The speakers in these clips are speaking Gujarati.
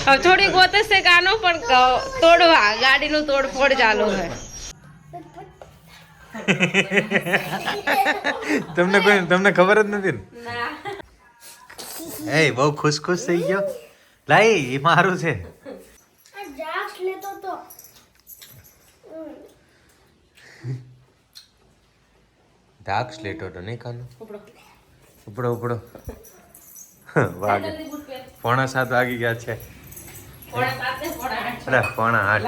अब थोड़ी गोते से गानो पण तोड़वा गाड़ी नु तोड़फोड़ चालू है। તમને ખબર જ નથી ને? એ બહુ ખુશ થઈ ગયો. લાઈ એ મારું છે. ડાર્ક સ્લેટ હતો નહીં કાનો? ઉપડો વાગે 7:15 વાગી ગયા છે. 7:08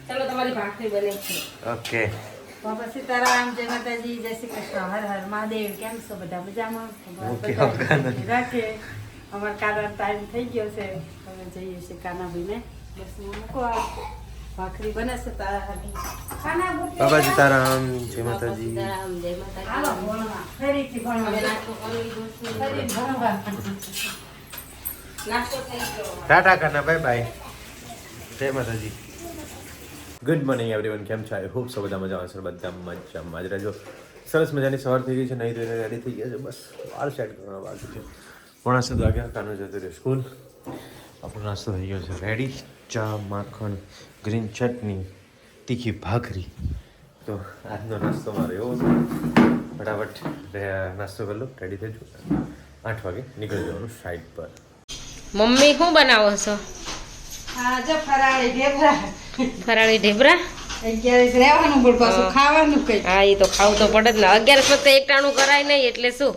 चलो तुम्हारी भाखरी बने ओके बाबा सीताराम जय माताजी जय श्री कृष्ण हर हर महादेव केम છો બધા મજામાં રાખે અમાર કાના ટાઈમ થઈ ગયો છે હવે જઈએ છે કાનાભાઈને બસ મૂકો આ ભાખરી બને છે તારા કાના બાબા સીતારામ જય માતાજી હાલો ભણવા ફરીથી ભણવા નાસ્તો કરી લીધો છે ફરી ભણવા નાસ્તો થઈ ગયો ટાટા કાના બાય બાય જય માતાજી. ગુડ મોર્નિંગ એવરીવન, કેમ છો? આઈ હોપ સો બધા મજામાં છે. બધા મજામાં જ રહેજો. સરસ મજાની સવાર થઈ ગઈ છે, નહીં ધોઈને રેડી થઈ ગયા છે. બસ વાળ સેટ કરવાના બાકી છે. 7:15 વાગ્યા કાનો જતો રહ્યો સ્કૂલ. આપણો નાસ્તો થઈ ગયો છે રેડી. ચા, માખણ, ગ્રીન ચટણી, તીખી ભાખરી. તો આજનો નાસ્તો મારો એવો છે. ફટાફટ નાસ્તો કરી લો, રેડી થઈ જાઓ. 8 વાગે નીકળી જવાનું સાઈડ પર. मम्मी શું બનાવો છો? હા જો ફરાળી ઢેબરા. ફરાળી ઢેબરા 11 રહેવાનું પણ પાછું ખાવાનું કઈ. હા એ તો ખાવું તો પડે જ ને. 11 વખતે એક ટાણું કરાય નહીં એટલે શું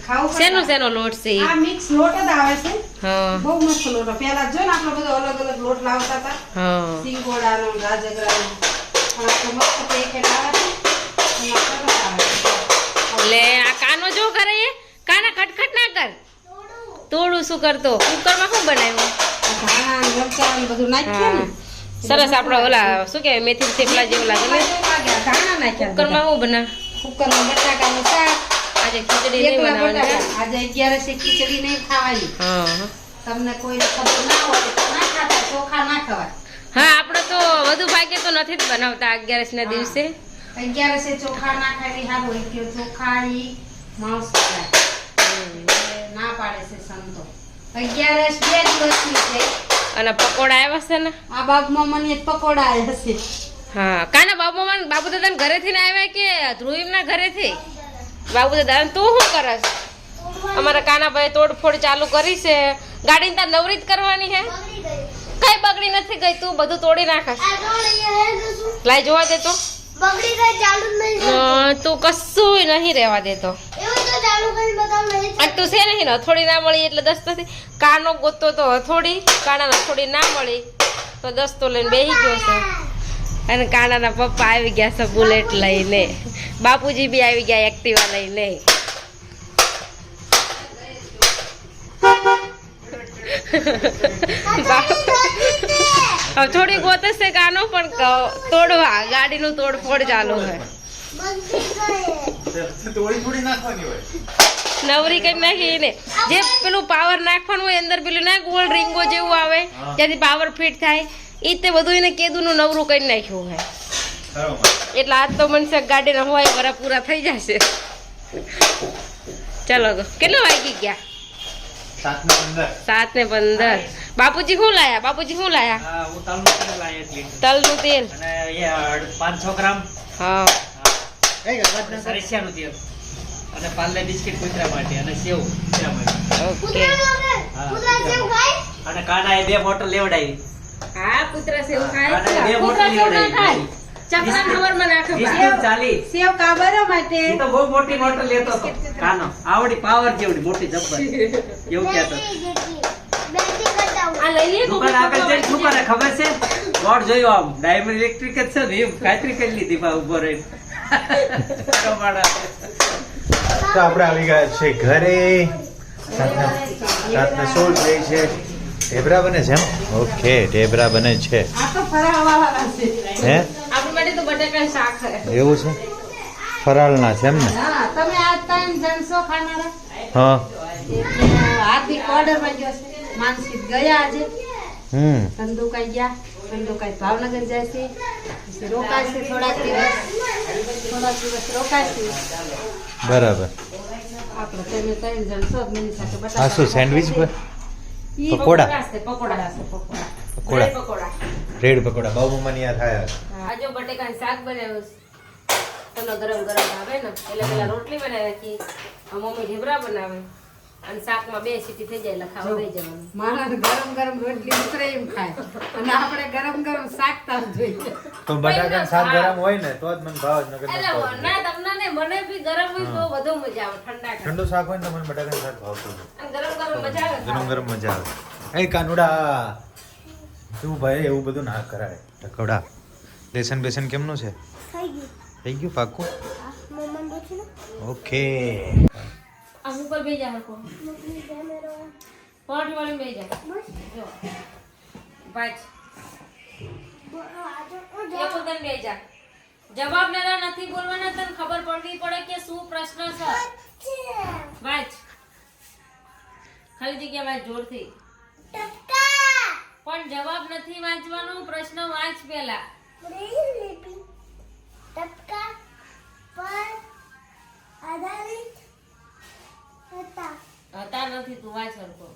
ખાવું શેનો લોટ છે? આ મિક્સ લોટ જ આવે છે. હા બહુ મસ્ત લોટ. પહેલા જો ને આપણે બધો અલગ અલગ લોટ લાવતા હતા. હા સિંગોડાનો, રાજગરાનો. પણ આ તો મસ્ત પેકેટ આવે છે. એટલે આ કાનો જો કરે એ કાના ખટખટ ના કર. તોડું શું કરતો? કુકરમાં શું બનાવ્યું? ધાણા મરચાં બધું નાખ્યું ને સરસ. આપણે ઓલા શું કહેવાય મેથી થેપલા જેવું લાગે ને. ધાણા નાખ્યા. કુકરમાં શું બના? કુકરમાં બટાકાનું શાક. આજે ખીચડી નહીં બનાવવાની. આજે 11 ખીચડી નહીં ખાવાની. હા તમને કોઈ ખબર ના હોય તો ના ખાતા, ચોખા ના ખવાય. હા આપણે તો વધુ ભાગ્ય તો નથી જ બનાવતા 11 ના દિવસે. 11 ચોખા ના ખાવી સારું હોય કે ચોખા ઈ માંસ ખાય. ના પાડે છે સંતો. 11 બે દિવસની છે. અને પકોડા આવ્યા છે ને? આ બાબમાં મને પકોડા આવ્યા છે. હા કાના બાબુ દાદા ઘરેથી ને આવ્યા કે ધ્રુવીમ ના ઘરેથી? બાબુ દાદા તું શું કરસ? અમારા કાનાભાઈ તોડફોડ ચાલુ કરી છે. ગાડી તાર નવરી જ કરવાની હે? કઈ બગડી નથી ગઈ, તું બધું તોડી નાખસ. લાઈ જોવા દે તો. બગડી ગઈ ચાલુ જ નહીં. તું કશું નહીં રહેવા દેતો. એવું તો ચાલુ કરી બતાવ નહીં. આ તું છે નહીં ને હથોડી ના મળી એટલે દસ્તથી કાનો ગોતો તો હથોડી, કાનાના હથોડી ના મળી તો દસ્તો લઈને બેસી ગયો છે. અને કાનાના પપ્પા આવી ગયા છે બુલેટ લઈને. બાપુજી બી આવી ગયા એક્ટિવા લઈને. હવે થોડી ગોતે છે કાનો પણ તોડવા ગાડીનું તોડફોડ ચાલુ છે. નવરી કઈ નાખી ને જે પેલું પાવર નાખવાનું હોય અંદર પેલું ના ગોળ રીંગો જેવું આવે ત્યાંથી પાવર ફિટ થાય એ તે બધું એને કેદુનું નવરું કરી નાખ્યું હે. એટલે આજ તો મનસે ગાડી રમવાય વરા પૂરા થઈ જશે. ચલો કેટલા વાગી ગયા? 7:15. બાપુજી શું લાયા? તલનું તેલ 500 ગ્રામ. હા સરસિયાનું તેલ અને પાર્લે બિસ્કિટ કુતરા માટે અને સેવ કુતરા માટે. ઓકે. કુતરા સેવ ખાય? અને કાનાએ 2 બોટલ લેવડાવી. હા કૂતરા સેવ ખાય. કાનાએ 2 બોટલ કૂતરા સેવ ના ખાય. લેવડાવી. ચકલા ખબરમાં નાખે. બિસ્કિટ 40. સેવ કાબરો માટે એ તો બહુ મોટી બોટલ લેતો હતો કાનો. આવડી પાવર જેવડી મોટી જબ્બર એવું કહેતો. બેટી કરતા આ લઈ લે દુકાન આગળ જઈને શું કરે ખબર છે? બોર્ડ જોયો આમ ડાયમંડ ઇલેક્ટ્રિક જ છે ને એમ ખાતરી કરી લીધી પા ઉભો રહીને. તો આપણે આવી ગયા છે ઘરે. રાતના 16 થઈ છે. ઢેબરા બને છે એમ? ઓકે ઢેબરા બને છે. આ તો ફરાળવાળા છે. હે આપણી માટે તો બટાકાનું શાક છે. એવું છે? ફરાળના છે એમ ને? હા તમે આ ટાઈમ જણસો ખાનારા હા. એટલે હાર્દિક ઓર્ડર માં ગયો છે. માનસિક ગયા આજે ધંધુકાઈ ગયા. ધંધુકાઈ ભાવનગર જાય છે. પછી રોકાય છે થોડાક દિવસ. થોડા દિવસ રોકાશું. બરાબર. આપણે તમે 3 જણ છો મિની સાથે આ બટાકા શું સેન્ડવિચ પર ઈ પકોડા? છે, પકોડા છે, પકોડા. પકોડા પકોડા રેડ પકોડા બાબુ મમ્માની આ થાય આજે બટેકાનું શાક બનાવ્યું છે. તમને ગરમ ગરમ ભાવે ને એટલે પેલા રોટલી બનાવી નાખી. મમ્મી ઢેબરા બનાવે અને શાકમાં 2 સીટી થઈ જાય એટલે ખાવા દઈ જવાનું. માણસ ગરમ ગરમ રોટલી ઉતરે એમ ખાય અને આપણે ગરમ ગરમ શાક તાર જોઈએ. તો બટાકા શાક ગરમ હોય ને તો જ મને ભાવે નકર ન એટલે ભાવે. ના તમને ને મને બી ગરમ હોય તો વધુ મજા આવે ઠંડા ખાવા. ઠંડુ શાક હોય ને તો મને બટાકાનું શાક ભાવતું નથી. અને ગરમ ગરમ મજા આવે ગરમ ગરમ મજા આવે. એ કાનુડા તું ભાઈ એવું બધું ના કરાય. ટકોડા લેસન બેસન કેમનું છે? થઈ ગયું થઈ ગયું પાકું? મમ્મા પૂછે ને ઓકે. આ ઉપર બેસી જા હરકો મમ્મી કેમેરો પાટી વાળી બેસી જા જો પાંચ એક ઉદન બેસી જા જવાબ લેના નથી બોલવાના તને ખબર પડવી પડે કે શું પ્રશ્ન છે વાંચ ખાલી જગ્યા વાંચ જોરથી પણ જવાબ નથી વાંચવાનો પ્રશ્ન વાંચ પહેલા ટપકા પર આધારિત હતા હતા નથી તું વાંચ હરકો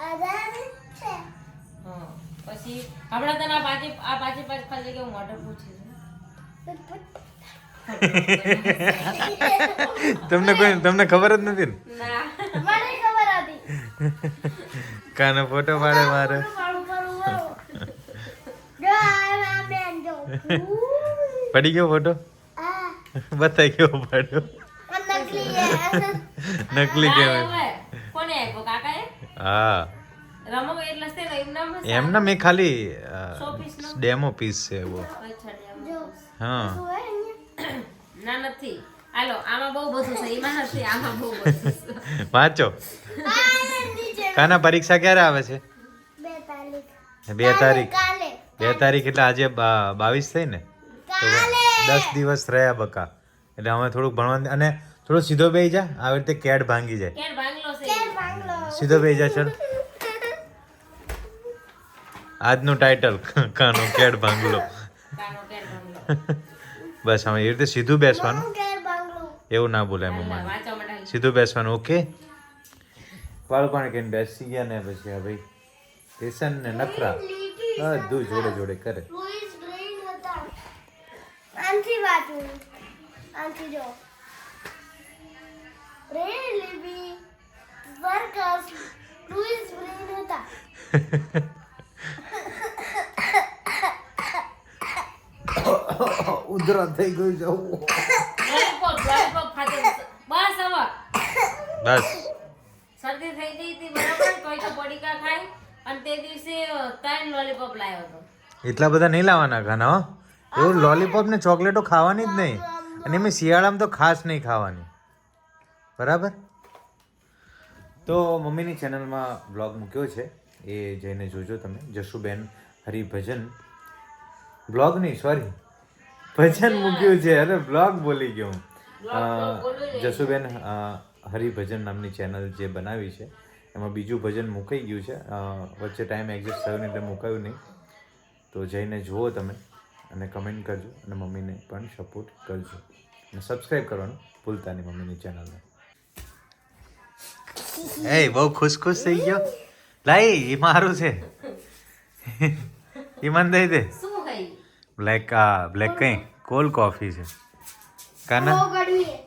આધારિત છે હા પછી હમણાં તને આ પાંચે પાંચ ખાલી જગ્યા હું મોઢે પૂછી તમને ખબર જ નથી ને? ના મને ખબર હતી કાનો ફોટો પાડે મારે. પાડું પાડું જો આ બેન જો પડી ગયો ફોટો? આ બતાઈ ગયો પાડ્યો. નકલી છે નકલી ના, કહેવાય. હવે. કોને આપ્યો કાકાએ હા રમો એટલે છે ને એમના માં એમના મેં ખાલી 100 પીસનો? ડેમો પીસ છે એવો. અચ્છા ડેમ. જો હા શું હે અહીંયા ના નથી હાલો આમાં બહુ બધું છે એમાં નથી આમાં બહુ બધું છે વાંચો. આ નીચે કાના પરીક્ષા ક્યારે આવે છે? 2 તારીખ 2 તારીખ. કાલે 2 તારીખ એટલે આજે 22 થઈ ને, તો કાલે 10 દિવસ રહ્યા બકા. એટલે અમે થોડુંક ભણવાનું અને થોડો સીધો બેહી જા, આવી રીતે કેડ ભાંગી જાય. કેર બાંગલો છે કેમ બાંગલો સીધો બેહી જા ચલ. આજનું ટાઇટલ કાનો કેડ ભાંગલો. કાનો કેર બાંગલો બસ હવે એ રીતે સીધું બેસવાનું, હું કેમ બાંગલો એવું ના બોલાય મમ્માને. વાંચવા માટે સીધું બેસવાનું. ઓકે બાળકોને કહીને બેસી ગયા ને પછી આ ભાઈ ટેશન ને નખરા બધું જોડે જોડે કરે. લુઈસ બ્રેન હતા આંથી વાંચું આંથી જો બ્રેન લીબી વર્કર્સ લુઈસ બ્રેન હતા ઉધરા થઈ ગયું જવું. લોલીપોપ ખાતે બસ હવે બસ શરદી થઈ ગઈ હતી બરાબર તોય તો પડીકા ખાઈ અને તે દિવસે 3 લોલીપોપ લાવ્યો હતો એટલા બધા નહીં લાવવાના ખાના હો. એવું લોલીપોપ ને ચોકલેટો ખાવાની જ નહીં, અને એમાં શિયાળામાં તો ખાસ નહીં ખાવાની. બરાબર. તો મમ્મીની ચેનલમાં બ્લોગ મૂક્યો છે, એ જઈને જોજો તમે. જશુબેન હરિભજન બ્લોગ નહીં સોરી ભજન મૂક્યું છે. અરે બ્લોગ બોલી ગયો હું. જશુબેન હરિભજન નામની ચેનલ જે બનાવી છે એમાં બીજું ભજન મુકાઈ ગયું છે. વચ્ચે ટાઈમ એડજસ્ટ થયો ને એટલે મુકાયું નહીં. તો જઈને જુઓ તમે અને કમેન્ટ કરજો અને મમ્મીને પણ સપોર્ટ કરજો અને સબસ્ક્રાઈબ કરવાનું ભૂલતા નહીં મમ્મીની ચેનલને. એ બહુ ખુશ થઈ ગયો. લાઈ એ મારું છે. એ મને દઈ દે. શું હઈ બ્લેક કઈ કોલ્ડ કોફી છે. કાના બહુ ગળવી છે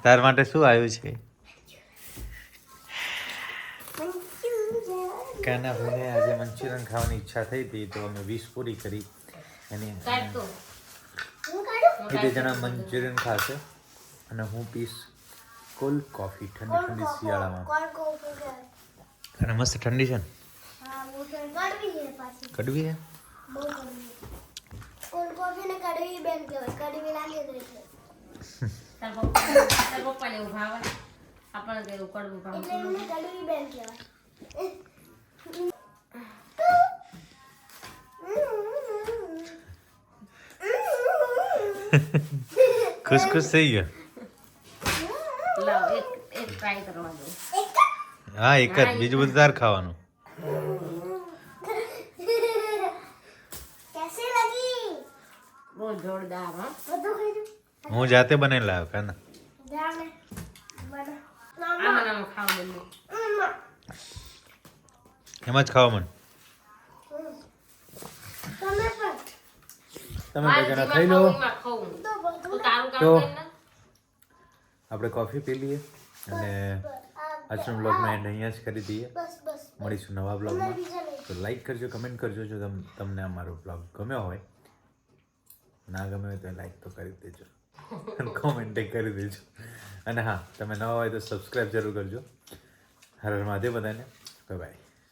તાર માટે શું આવ્યું છે? કાના ભાઈને આજે મંચુરિયન ખાવાની ઈચ્છા થઈ હતી તો અમે 20 પૂરી કરી. એની કાઢ તો હું કાઢું એ 2 જણા મંચુરિયન ખાશે અને હું પીશ કોલ્ડ કોફી ઠંડી ઠંડી શિયાળામાં. કોણ કોફી છે અને મસ્ત ઠંડી છે ને? હા હું ગળવી છે પાછી કડવી છે? બહુ ગળવી કોણ કોફી ને કડવી બેન કહેવાય કડવી લાગે તો એટલે તાર પપ્પાને એવું ભાવે આપણને તો એવું કડવું ભાવે એટલે એમને કડવી બેન કહેવાય ખુશ થઈ ગયો. લાવ એક ટ્રાય કરવા દો હા એક જ, બીજું બધું તાર ખાવાનું. कैसी लगी બહુ જોરદાર સારું હો. બધું ખાઈ હું જાતે બનાવી લાવ્યો કાના જાને બના આમાં આમાં ખાવા બને એમ જ ખાવા મન તમે પણ તમે બે જણા ખાઈ લો ખાવું તો બધું તું તારું કામ તો- કર ને આપણે કોફી પી લઈએ અને આજનો બ્લોગનો એન્ડ અહીંયા જ કરી દઈએ બસ બસ મળીશું નવા બ્લોગમાં બીજા નહીં તો લાઈક કરજો કમેન્ટ કરજો જો તમને અમારો બ્લોગ ગમ્યો હોય ના ગમ્યો હોય તો લાઈક તો કરી દેજો અને કોમેન્ટ કરી દેજો અને હા તમે નવા હોય તો સબસ્ક્રાઈબ જરૂર કરજો હર હર મહાદેવ બધાને બાય બાય